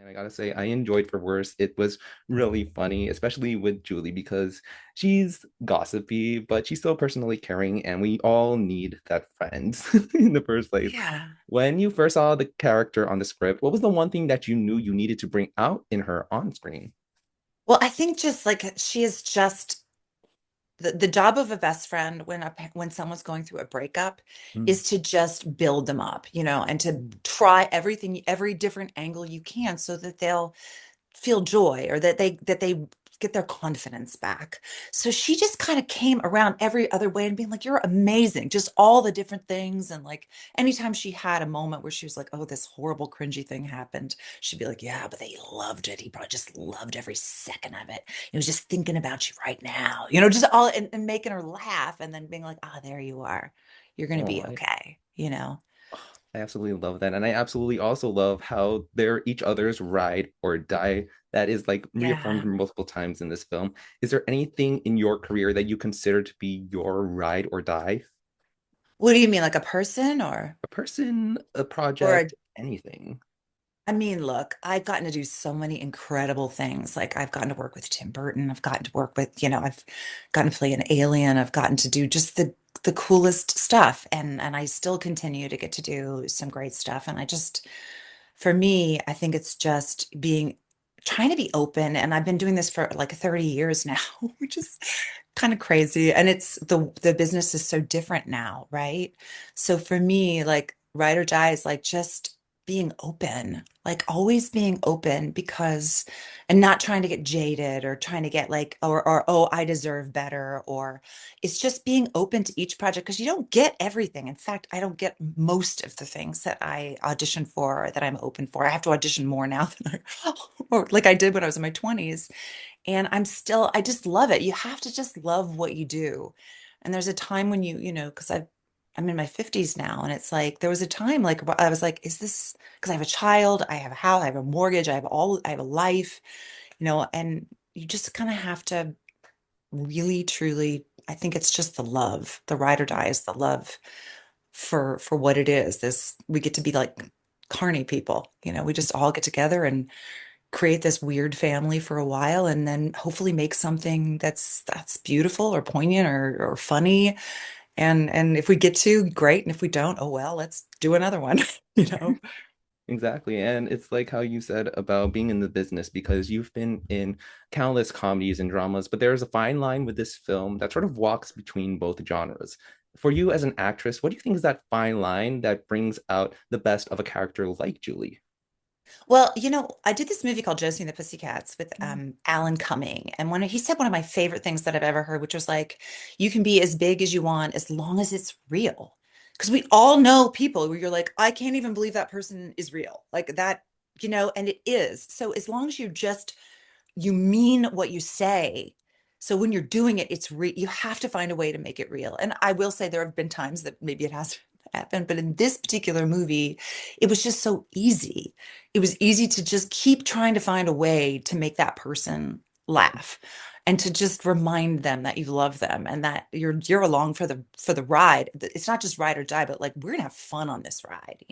And I gotta say, I enjoyed For Worse. It was really funny, especially with Julie, because she's gossipy, but she's still personally caring, and we all need that friend in the first place. Yeah. When you first saw the character on the script, what was the one thing that you knew you needed to bring out in her on screen? Well, I think just like she is just the job of a best friend when someone's going through a breakup Mm. is to just build them up, and to try everything, every different angle you can so that they'll feel joy or that they get their confidence back. So she just kind of came around every other way and being like, "You're amazing." Just all the different things. And like anytime she had a moment where she was like, "Oh, this horrible, cringy thing happened," she'd be like, "Yeah, but they loved it. He probably just loved every second of it. He was just thinking about you right now." Just all and making her laugh and then being like, "Ah, there you are. You're gonna Oh, be okay." I absolutely love that. And I absolutely also love how they're each other's ride or die. That is like reaffirmed Yeah. multiple times in this film. Is there anything in your career that you consider to be your ride or die? What do you mean, like a person A person, a or a project, anything. I mean, look, I've gotten to do so many incredible things. Like I've gotten to work with Tim Burton. I've gotten to work with, I've gotten to play an alien. I've gotten to do just the coolest stuff. And I still continue to get to do some great stuff. And for me, I think it's just trying to be open. And I've been doing this for like 30 years now, which is kind of crazy. And the business is so different now, right? So for me, like ride or die is like just being open, like always being open and not trying to get jaded or trying to get like, or oh, I deserve better, or it's just being open to each project because you don't get everything. In fact, I don't get most of the things that I audition for or that I'm open for. I have to audition more now than or like I did when I was in my 20s. And I just love it. You have to just love what you do. And there's a time when because I'm in my 50s now, and it's like there was a time like I was like, is this because I have a child, I have a house, I have a mortgage, I have a life, and you just kind of have to really, truly, I think it's just the love. The ride or die is the love for what it is. This we get to be like carny people, we just all get together and create this weird family for a while and then hopefully make something that's beautiful or poignant or funny. And if we get to, great. And if we don't, oh well, let's do another one, you know? Exactly. And it's like how you said about being in the business because you've been in countless comedies and dramas, but there's a fine line with this film that sort of walks between both genres. For you as an actress, what do you think is that fine line that brings out the best of a character like Julie? Well, I did this movie called Josie and the Pussycats with Alan Cumming. And he said one of my favorite things that I've ever heard, which was like, you can be as big as you want as long as it's real. Because we all know people where you're like, I can't even believe that person is real. Like that, and it is. So as long as you mean what you say. So when you're doing it, you have to find a way to make it real. And I will say there have been times that maybe it has happened, but in this particular movie, it was just so easy. It was easy to just keep trying to find a way to make that person laugh and to just remind them that you love them and that you're along for the ride. It's not just ride or die, but like we're gonna have fun on this ride.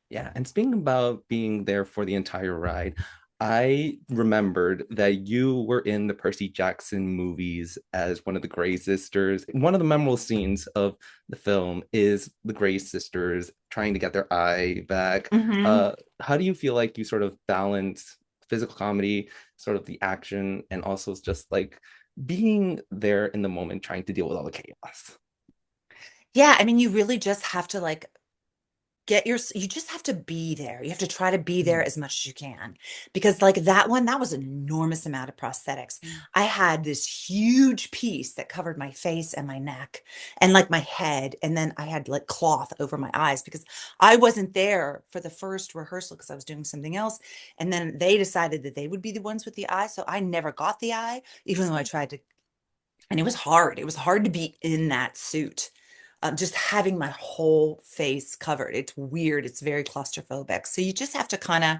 Yeah, and speaking about being there for the entire ride, I remembered that you were in the Percy Jackson movies as one of the Grey sisters. One of the memorable scenes of the film is the Grey sisters trying to get their eye back. Hmm. How do you feel like you sort of balance physical comedy, sort of the action, and also just like being there in the moment, trying to deal with all the chaos? Yeah, I mean, you really just have to like you just have to be there. You have to try to be there Mm. as much as you can because like that was an enormous amount of prosthetics. I had this huge piece that covered my face and my neck and like my head, and then I had like cloth over my eyes because I wasn't there for the first rehearsal because I was doing something else, and then they decided that they would be the ones with the eye, so I never got the eye even though I tried to. And it was hard. It was hard to be in that suit, just having my whole face covered. It's weird. It's very claustrophobic. So you just have to kind of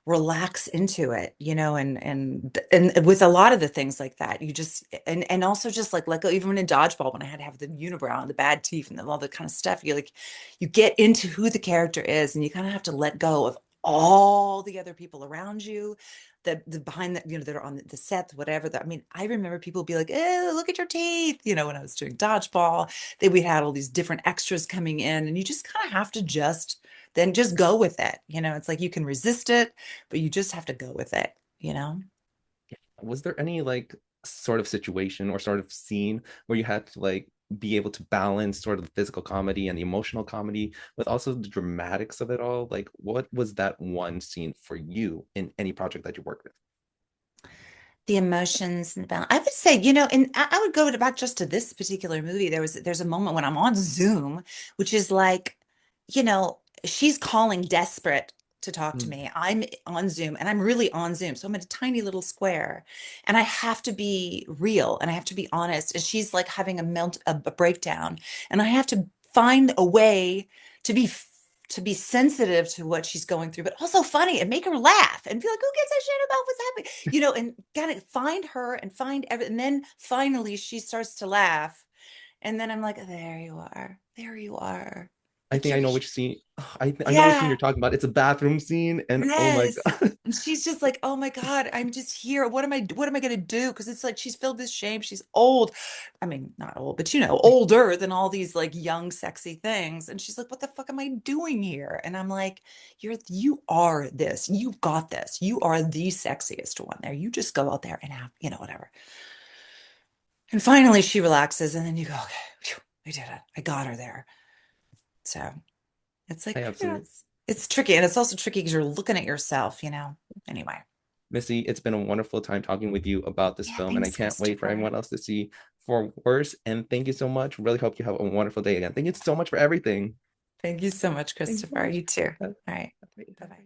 relax into it, and with a lot of the things like that, you just and also just like let go. Even in dodgeball, when I had to have the unibrow and the bad teeth and all the kind of stuff, you get into who the character is, and you kind of have to let go of all the other people around you, the behind that, that are on the set, whatever. That I mean, I remember people be like, look at your teeth," when I was doing dodgeball. We had all these different extras coming in, and you just kind of have to just go with it. It's like you can resist it, but you just have to go with it. Was there any like sort of situation or sort of scene where you had to like be able to balance sort of the physical comedy and the emotional comedy with also the dramatics of it all? Like, what was that one scene for you in any project that you worked with? The emotions and the balance. I would say, and I would go back just to this particular movie. There's a moment when I'm on Zoom, which is like, she's calling desperate to talk to Mm. me. I'm on Zoom and I'm really on Zoom. So I'm in a tiny little square and I have to be real and I have to be honest. And she's like having a breakdown. And I have to find a way to be to be sensitive to what she's going through, but also funny and make her laugh and be like, who gives a shit about what's happening? And kind of find her and find everything. And then finally she starts to laugh. And then I'm like, there you are. There you are. I Like think you're, I know which scene. I know which scene yeah, you're talking about. It's a bathroom scene, and oh my yes. god. And she's just like, oh my God, I'm just here. What am I gonna do? Because it's like she's filled with shame. She's old. I mean, not old, but older than all these like young, sexy things. And she's like, what the fuck am I doing here? And I'm like, you are this. You've got this. You are the sexiest one there. You just go out there and have, whatever. And finally she relaxes, and then you go, okay, phew, I did it. I got her there. So it's I like, absolutely, it's tricky. And it's also tricky because you're looking at yourself. Anyway. Missy, it's been a wonderful time talking with you about this Yeah, film, and I thanks, can't wait for Christopher. everyone else to see for worse. And thank you so much. Really hope you have a wonderful day again. Thank you so much for everything. Thank you so much, Thank you so Christopher. much. You too. Have- All right. have a great Bye-bye. day.